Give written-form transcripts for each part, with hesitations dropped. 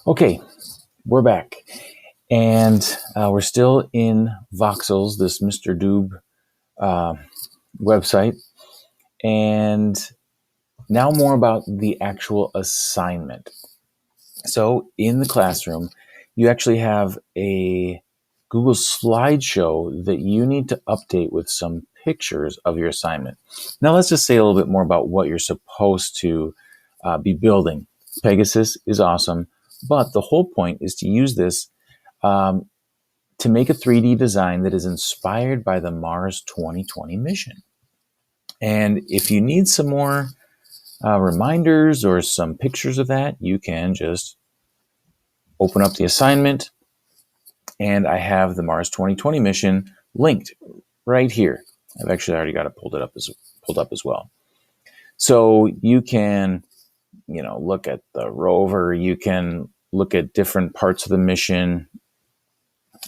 Okay, we're back. And we're still in Voxels, this Mr. Doob uh, website. And now more about the actual assignment. So in the classroom, you actually have a Google slideshow that you need to update with some pictures of your assignment. Now let's just say a little bit more about what you're supposed to be building. Pegasus is awesome, but the whole point is to use this um, to make a 3D design that is inspired by the Mars 2020 mission. And if you need some more reminders or some pictures of that, you can just open up the assignment, and I have the Mars 2020 mission linked right here. I've actually already got it pulled up as well. So you can, look at the rover. You can look at different parts of the mission.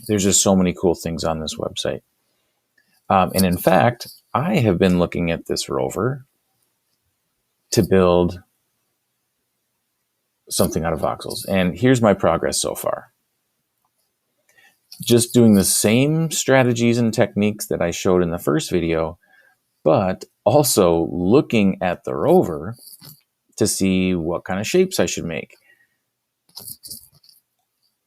There's just so many cool things on this website. And in fact, I have been looking at this rover to build something out of voxels. And here's my progress so far. Just doing the same strategies and techniques that I showed in the first video, but also looking at the rover to see what kind of shapes I should make.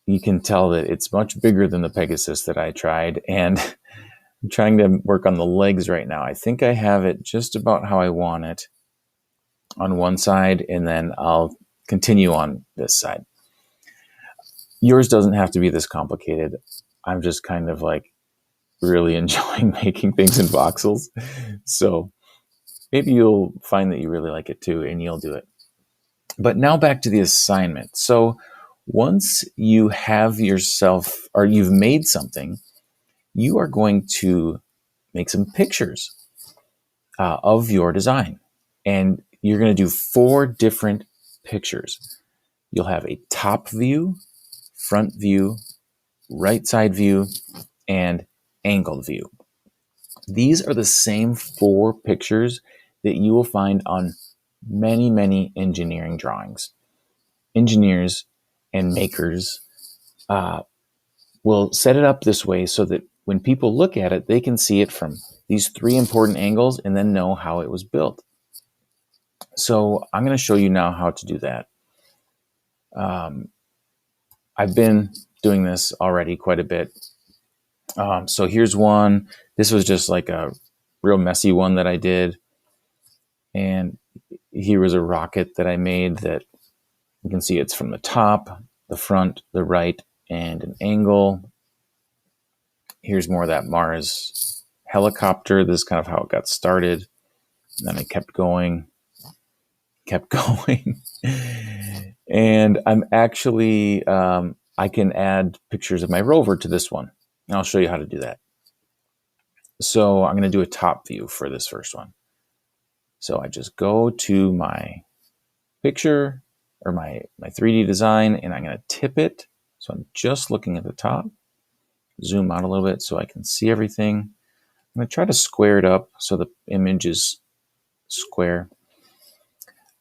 You can tell that it's much bigger than the Pegasus that I tried, and I'm trying to work on the legs right now. I think I have it just about how I want it on one side, and then I'll continue on this side. Yours doesn't have to be this complicated. I'm just kind of like really enjoying making things in voxels. So maybe you'll find that you really like it too, and you'll do it. But now back to the assignment. So once you have yourself, or you've made something, you are going to make some pictures of your design. And you're going to do 4 different pictures. You'll have a top view, front view, right side view, and angled view. These are the same 4 pictures that you will find on many, many engineering drawings. Engineers and makers will set it up this way so that when people look at it, they can see it from these 3 important angles and then know how it was built. So I'm going to show you now how to do that. I've been doing this already quite a bit. So here's one. This was just like a real messy one that I did. And here was a rocket that I made that you can see it's from the top, the front, the right, and an angle. Here's more of that Mars helicopter. This is kind of how it got started. And then I kept going. And I'm actually, I can add pictures of my rover to this one. And I'll show you how to do that. So I'm going to do a top view for this first one. So I just go to my picture or my 3D design, and I'm going to tip it. So I'm just looking at the top. Zoom out a little bit so I can see everything. I'm going to try to square it up so the image is square.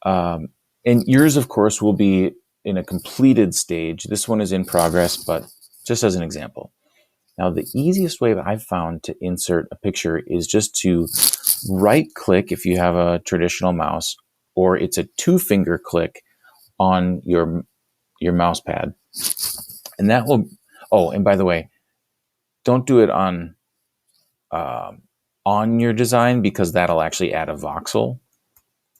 And yours, of course, will be in a completed stage. This one is in progress, but just as an example. Now, the easiest way that I've found to insert a picture is just to right-click if you have a traditional mouse, or it's a 2-finger click on your mouse pad. And that will, oh, and by the way, don't do it on your design, because that'll actually add a voxel.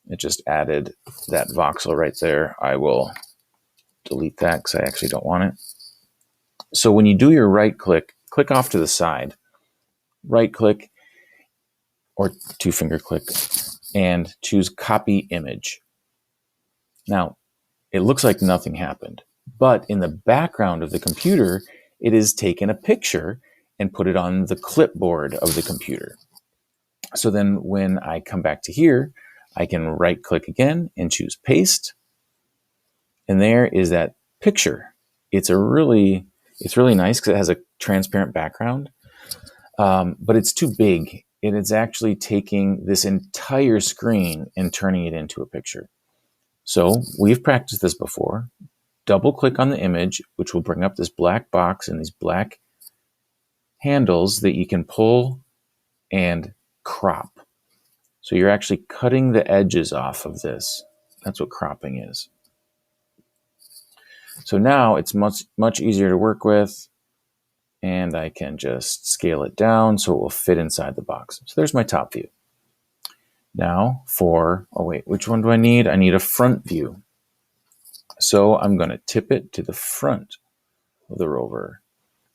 It just added that voxel right there. I will delete that because I actually don't want it. So when you do your right click, click off to the side, right click or 2-finger click, and choose copy image. Now, it looks like nothing happened, but in the background of the computer, it has taken a picture and put it on the clipboard of the computer. So then when I come back to here, I can right click again and choose paste. And there is that picture. It's really nice because it has a transparent background, but it's too big. And it's actually taking this entire screen and turning it into a picture. So we've practiced this before. double click on the image, which will bring up this black box and these black handles that you can pull and crop. So you're actually cutting the edges off of this. That's what cropping is. So now it's much easier to work with, and I can just scale it down so it will fit inside the box. So there's my top view. Now which one do I need? I need a front view. So I'm going to tip it to the front of the rover.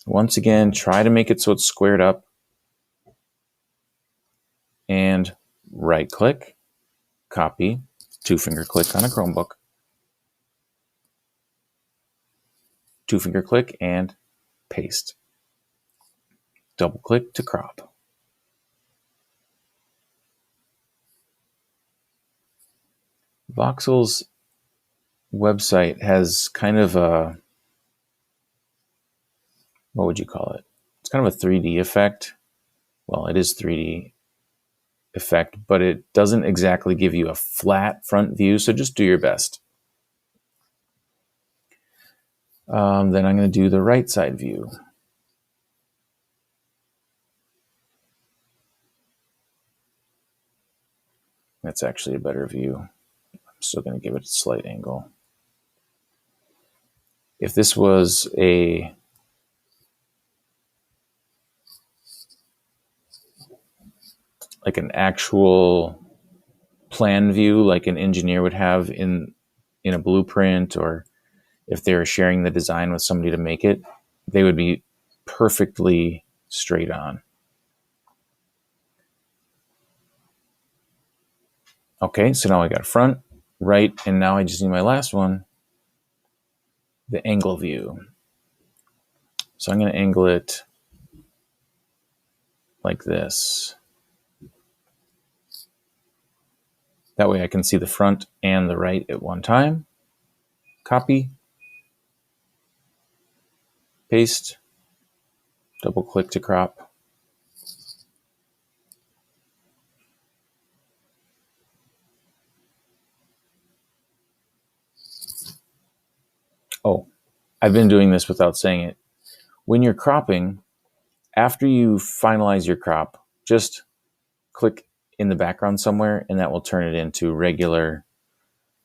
Once again, try to make it so it's squared up, and right click, copy, 2-finger click on a Chromebook, 2-finger click and paste. Double click to crop. Voxels website has kind of a, what would you call it? It's kind of a 3D effect. Well, it is 3D effect, but it doesn't exactly give you a flat front view, so just do your best. Then I'm going to do the right side view. That's actually a better view. I'm still going to give it a slight angle. If this was like an actual plan view, like an engineer would have in a blueprint, or if they were sharing the design with somebody to make it, they would be perfectly straight on. Okay, so now I got front, right, and now I just need my last one, the angle view. So I'm going to angle it like this. That way I can see the front and the right at one time. Copy, paste, double click to crop. Oh, I've been doing this without saying it. When you're cropping, after you finalize your crop, just click in the background somewhere, and that will turn it into regular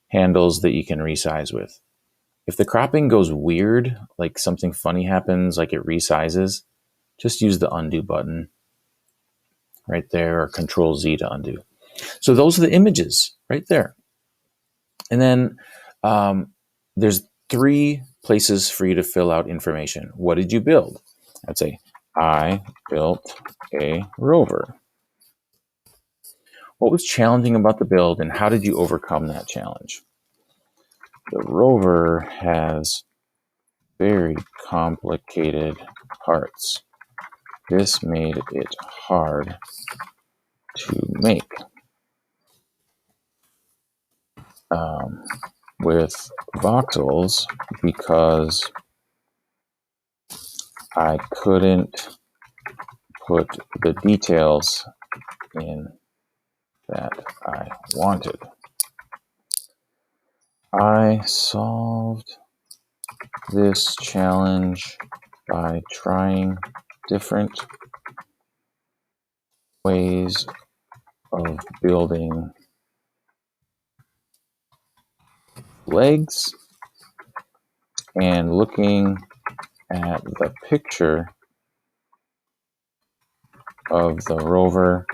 handles that you can resize with. If the cropping goes weird, like something funny happens, like it resizes, just use the undo button right there, or Control Z to undo. So those are the images right there. And then there's 3 places for you to fill out information. What did you build? I'd say, I built a rover. What was challenging about the build, and how did you overcome that challenge? The rover has very complicated parts. This made it hard to make. With voxels, because I couldn't put the details in that I wanted. I solved this challenge by trying different ways of building legs and looking at the picture of the rover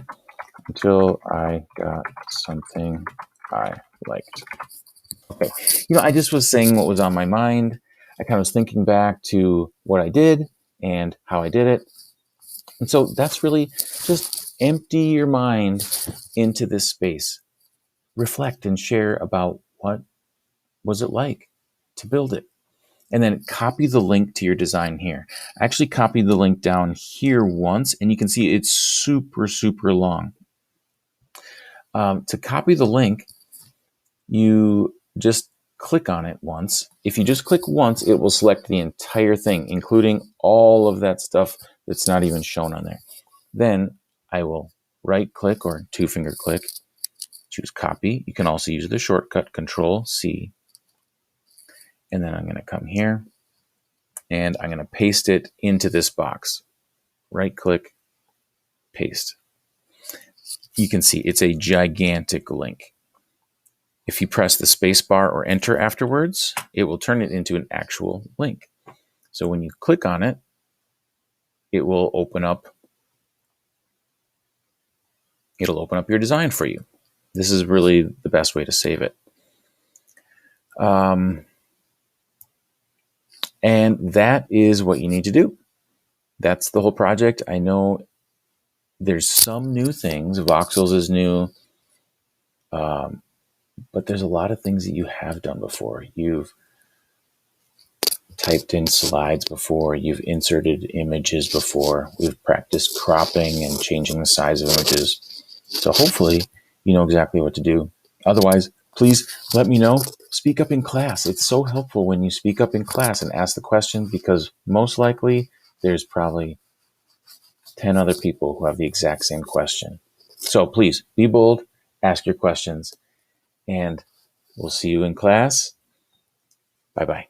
until I got something I liked. Okay, I just was saying what was on my mind. I kind of was thinking back to what I did and how I did it. And so that's really just empty your mind into this space. Reflect and share about what was it like to build it. And then copy the link to your design here. I actually copied the link down here once, and you can see it's super, super long. To copy the link, you just click on it once. If you just click once, it will select the entire thing, including all of that stuff that's not even shown on there. Then I will right click or 2-finger click, choose copy. You can also use the shortcut Control C. And then I'm going to come here and I'm going to paste it into this box. Right click, paste. You can see it's a gigantic link. If you press the space bar or enter afterwards, it will turn it into an actual link. So when you click on it, it will open up. It'll open up your design for you. This is really the best way to save it. And that is what you need to do. That's the whole project. I know there's some new things. Voxels is new. But there's a lot of things that you have done before. You've typed in slides before. You've inserted images before. We've practiced cropping and changing the size of images. So hopefully you know exactly what to do. Otherwise, please let me know. Speak up in class. It's so helpful when you speak up in class and ask the question, because most likely there's probably 10 other people who have the exact same question. So please be bold, ask your questions, and we'll see you in class. Bye-bye.